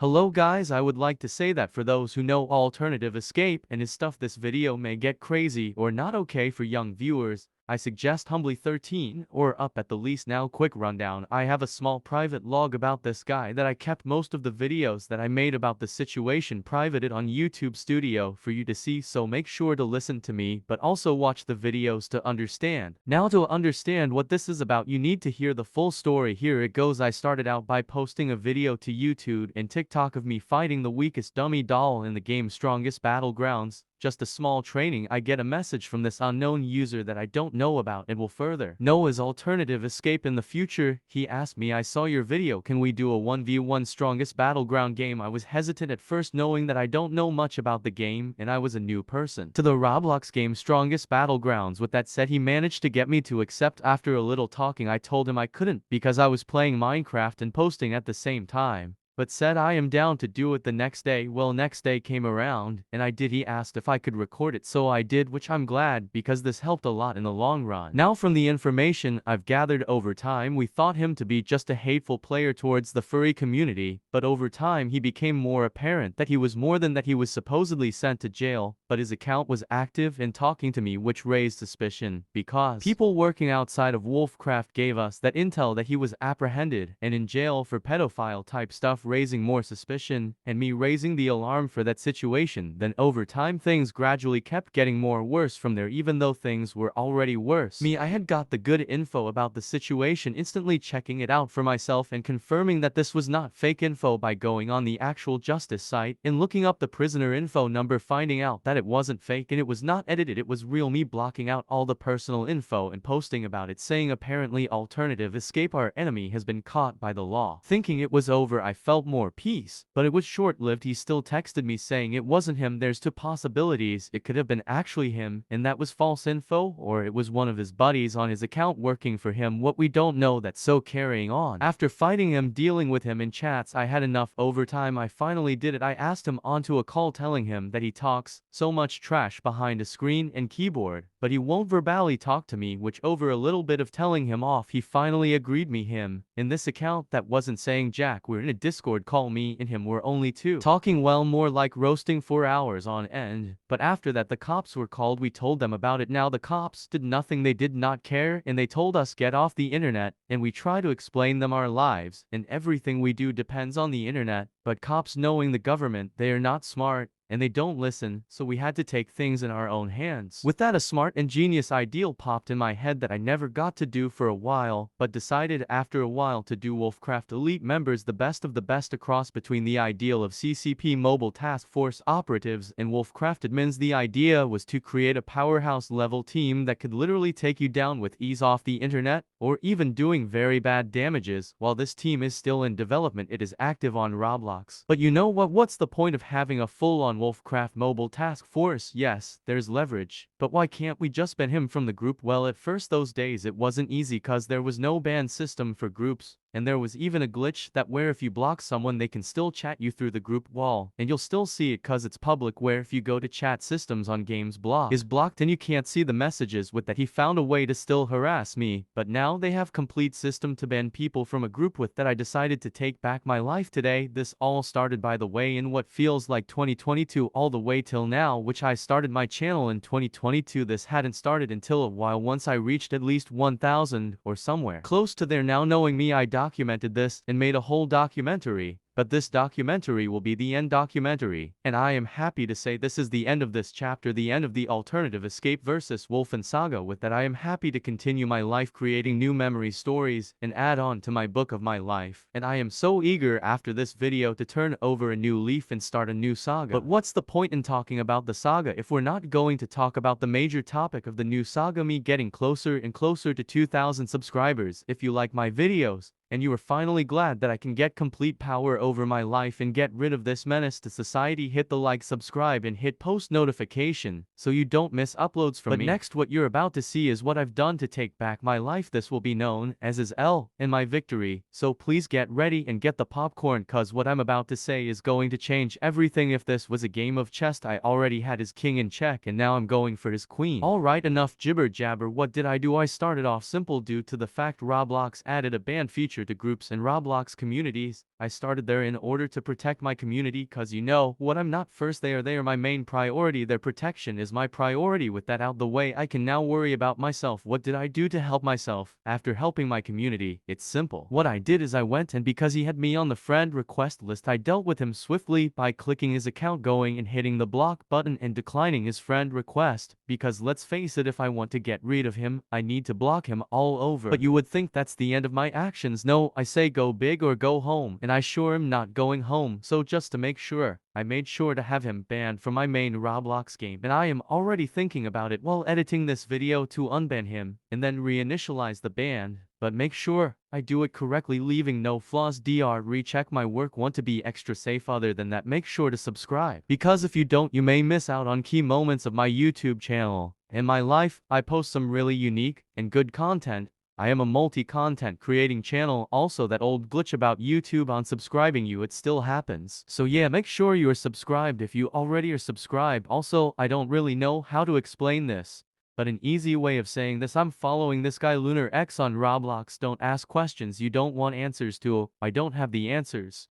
Hello guys, I would like to say that for those who know alternative escape and his stuff, this video may get crazy or not okay for young viewers. I suggest humbly 13 or up at the least. Now quick rundown. I have a small private log about this guy that I kept most of the videos that I made about the situation privated on YouTube Studio for you to see, so make sure to listen to me but also watch the videos to understand. Now to understand what this is about, you need to hear the full story. Here it goes. I started out by posting a video to YouTube and TikTok of me fighting the weakest dummy doll in the game's strongest battlegrounds. Just a small training. I get a message from this unknown user that I don't know about and will further know his alternative escape in the future. He asked me, I saw your video, can we do a 1v1 strongest battleground game? I was hesitant at first, knowing that I don't know much about the game and I was a new person to the Roblox game strongest battlegrounds. With that said, he managed to get me to accept. After a little talking, I told him I couldn't because I was playing Minecraft and posting at the same time, but said I am down to do it the next day. Well, next day came around and I did. He asked if I could record it, so I did, which I'm glad because this helped a lot in the long run. Now from the information I've gathered over time, we thought him to be just a hateful player towards the furry community, but over time he became more apparent that he was more than that. He was supposedly sent to jail, but his account was active and talking to me, which raised suspicion because people working outside of Wolfcraft gave us that intel that he was apprehended and in jail for pedophile type stuff, raising more suspicion and me raising the alarm for that situation. Then over time things gradually kept getting more worse from there, even though things were already worse. I had got the good info about the situation, instantly checking it out for myself and confirming that this was not fake info by going on the actual justice site and looking up the prisoner info number, finding out that it wasn't fake and it was not edited, it was real. Me blocking out all the personal info and posting about it, saying apparently alternative escape, our enemy, has been caught by the law. Thinking it was over, I felt more peace, but it was short-lived. He still texted me saying it wasn't him. There's two possibilities. It could have been actually him and that was false info, or it was one of his buddies on his account working for him. What we don't know that. So carrying on. After fighting him, dealing with him in chats, I had enough. Over time I finally did it. I asked him onto a call telling him that he talks so much trash behind a screen and keyboard, but he won't verbally talk to me, which over a little bit of telling him off, he finally agreed. Him in this account that wasn't saying jack. We're in a Discord call. Me and him were only two, talking well, more like roasting for hours on end. But after that the cops were called. We told them about it. Now the cops did nothing. They did not care and they told us get off the internet, and we try to explain them our lives and everything we do depends on the internet, but cops, knowing the government, they are not smart and they don't listen, so we had to take things in our own hands. With that, a smart and genius ideal popped in my head that I never got to do for a while, but decided after a while to do. Wolfcraft Elite members, the best of the best, a cross between the ideal of CCP Mobile Task Force operatives and Wolfcraft admins. The idea was to create a powerhouse level team that could literally take you down with ease off the internet, or even doing very bad damages. While this team is still in development, it is active on Roblox. But you know what? What's the point of having a full-on Wolfcraft Mobile Task Force? Yes, there's leverage, but why can't we just ban him from the group? Well, at first those days it wasn't easy cause there was no ban system for groups, and there was even a glitch that where if you block someone they can still chat you through the group wall, and you'll still see it cause it's public, where if you go to chat systems on games block is blocked and you can't see the messages. With that, he found a way to still harass me, but now they have complete system to ban people from a group. With that, I decided to take back my life today. This all started, by the way, in what feels like 2022 all the way till now, which I started my channel in 2022. This hadn't started until a while once I reached at least 1,000 or somewhere close to there. Now knowing me, I documented this and made a whole documentary. But this documentary will be the end documentary, and I am happy to say this is the end of this chapter, the end of the alternative escape versus Wolf and Saga. With that, I am happy to continue my life creating new memory stories and add on to my book of my life, and I am so eager after this video to turn over a new leaf and start a new saga. But what's the point in talking about the saga if we're not going to talk about the major topic of the new saga, me getting closer and closer to 2,000 subscribers? If you like my videos, and you are finally glad that I can get complete power over my life and get rid of this menace to society, hit the like, subscribe, and hit post notification so you don't miss uploads from me. But next, what you're about to see is what I've done to take back my life. This will be known as his L and my victory, so please get ready and get the popcorn cause what I'm about to say is going to change everything. If this was a game of chess, I already had his king in check and now I'm going for his queen. Alright, enough jibber jabber. What did I do? I started off simple. Due to the fact Roblox added a ban feature to groups and Roblox communities, I started there in order to protect my community, cause you know what, I'm not first there, they are my main priority, their protection is my priority. With that out the way, I can now worry about myself. What did I do to help myself? After helping my community, it's simple. What I did is I went, and because he had me on the friend request list, I dealt with him swiftly by clicking his account, going and hitting the block button and declining his friend request, because let's face it, if I want to get rid of him, I need to block him all over. But you would think that's the end of my actions. No, I say go big or go home, and I sure am not going home. So just to make sure, I made sure to have him banned from my main Roblox game, and I am already thinking about it while editing this video to unban him, and then reinitialize the ban. But make sure I do it correctly, leaving no flaws. Recheck my work. Want to be extra safe? Other than that, make sure to subscribe, because if you don't, you may miss out on key moments of my YouTube channel. In my life, I post some really unique and good content. I am a multi-content creating channel. Also, that old glitch about YouTube unsubscribing you, it still happens. So yeah, make sure you are subscribed if you already are subscribed. Also, I don't really know how to explain this, but an easy way of saying this: I'm following this guy Lunar X on Roblox. Don't ask questions you don't want answers to. I don't have the answers.